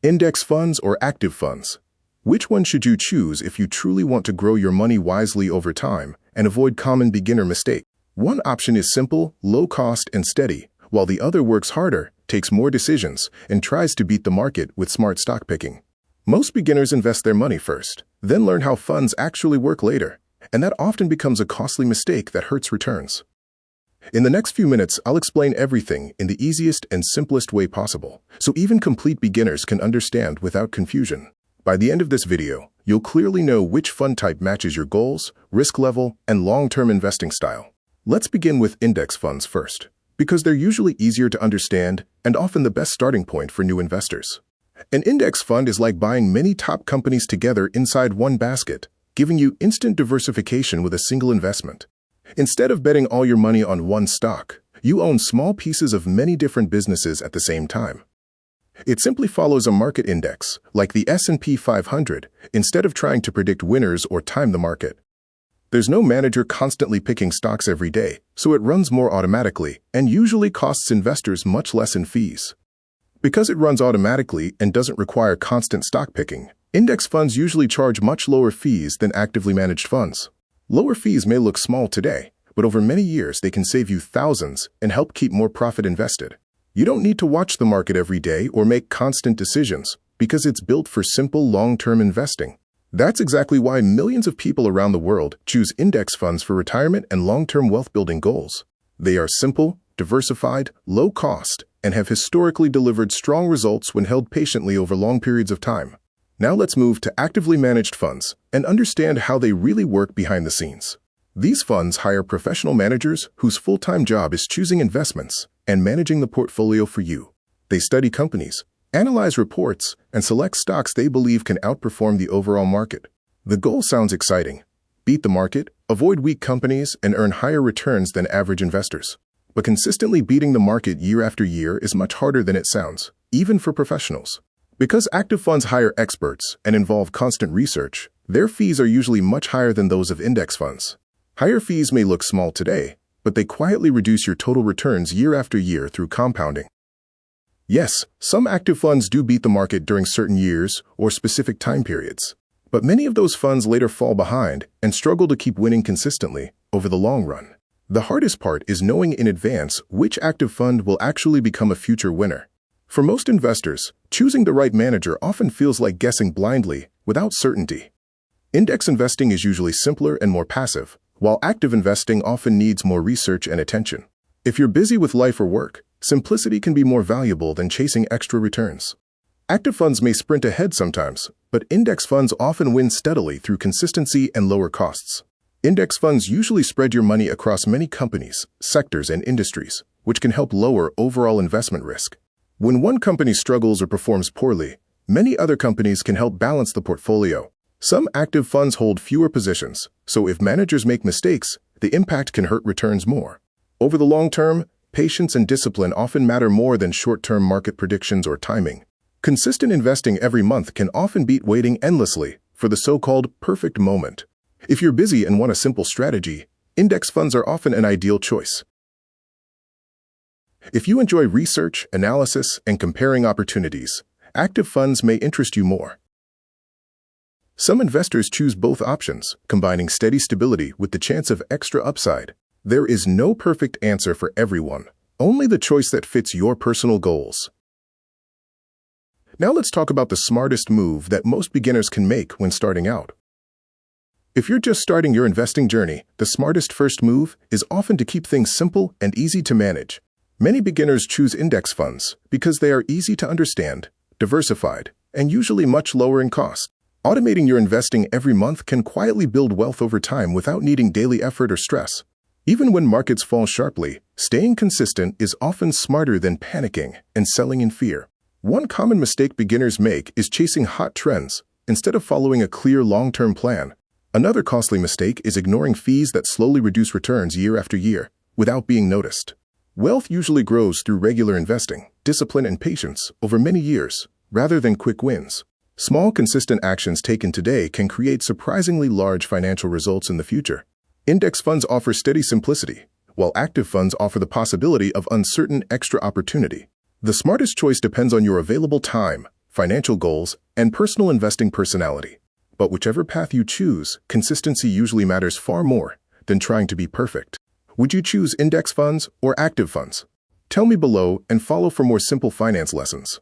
Index funds or active funds? Which one should you choose if you truly want to grow your money wisely over time and avoid common beginner mistakes? One option is simple, low cost, and steady, while the other works harder, takes more decisions, and tries to beat the market with smart stock picking. Most beginners invest their money first, then learn how funds actually work later, and that often becomes a costly mistake that hurts returns. In the next few minutes, I'll explain everything in the easiest and simplest way possible, so even complete beginners can understand without confusion. By the end of this video, you'll clearly know which fund type matches your goals, risk level, and long-term investing style. Let's begin with index funds first, because they're usually easier to understand and often the best starting point for new investors. An index fund is like buying many top companies together inside one basket, giving you instant diversification with a single investment. Instead of betting all your money on one stock, you own small pieces of many different businesses at the same time. It simply follows a market index, like the S&P 500, instead of trying to predict winners or time the market. There's no manager constantly picking stocks every day, so it runs more automatically and usually costs investors much less in fees. Because it runs automatically and doesn't require constant stock picking, index funds usually charge much lower fees than actively managed funds. Lower fees may look small today, but over many years they can save you thousands and help keep more profit invested. You don't need to watch the market every day or make constant decisions because it's built for simple long-term investing. That's exactly why millions of people around the world choose index funds for retirement and long-term wealth-building goals. They are simple, diversified, low cost, and have historically delivered strong results when held patiently over long periods of time. Now let's move to actively managed funds and understand how they really work behind the scenes. These funds hire professional managers whose full-time job is choosing investments and managing the portfolio for you. They study companies, analyze reports, and select stocks they believe can outperform the overall market. The goal sounds exciting: beat the market, avoid weak companies, and earn higher returns than average investors. But consistently beating the market year after year is much harder than it sounds, even for professionals. Because active funds hire experts and involve constant research, their fees are usually much higher than those of index funds. Higher fees may look small today, but they quietly reduce your total returns year after year through compounding. Yes, some active funds do beat the market during certain years or specific time periods, but many of those funds later fall behind and struggle to keep winning consistently over the long run. The hardest part is knowing in advance which active fund will actually become a future winner. For most investors, choosing the right manager often feels like guessing blindly without certainty. Index investing is usually simpler and more passive, while active investing often needs more research and attention. If you're busy with life or work, simplicity can be more valuable than chasing extra returns. Active funds may sprint ahead sometimes, but index funds often win steadily through consistency and lower costs. Index funds usually spread your money across many companies, sectors, and industries, which can help lower overall investment risk. When one company struggles or performs poorly, many other companies can help balance the portfolio. Some active funds hold fewer positions, so if managers make mistakes, the impact can hurt returns more. Over the long term, patience and discipline often matter more than short-term market predictions or timing. Consistent investing every month can often beat waiting endlessly for the so-called perfect moment. If you're busy and want a simple strategy, index funds are often an ideal choice. If you enjoy research, analysis, and comparing opportunities, active funds may interest you more. Some investors choose both options, combining steady stability with the chance of extra upside. There is no perfect answer for everyone, only the choice that fits your personal goals. Now let's talk about the smartest move that most beginners can make when starting out. If you're just starting your investing journey, the smartest first move is often to keep things simple and easy to manage. Many beginners choose index funds because they are easy to understand, diversified, and usually much lower in cost. Automating your investing every month can quietly build wealth over time without needing daily effort or stress. Even when markets fall sharply, staying consistent is often smarter than panicking and selling in fear. One common mistake beginners make is chasing hot trends instead of following a clear long-term plan. Another costly mistake is ignoring fees that slowly reduce returns year after year without being noticed. Wealth usually grows through regular investing, discipline, and patience over many years, rather than quick wins. Small, consistent actions taken today can create surprisingly large financial results in the future. Index funds offer steady simplicity, while active funds offer the possibility of uncertain extra opportunity. The smartest choice depends on your available time, financial goals, and personal investing personality. But whichever path you choose, consistency usually matters far more than trying to be perfect. Would you choose index funds or active funds? Tell me below and follow for more simple finance lessons.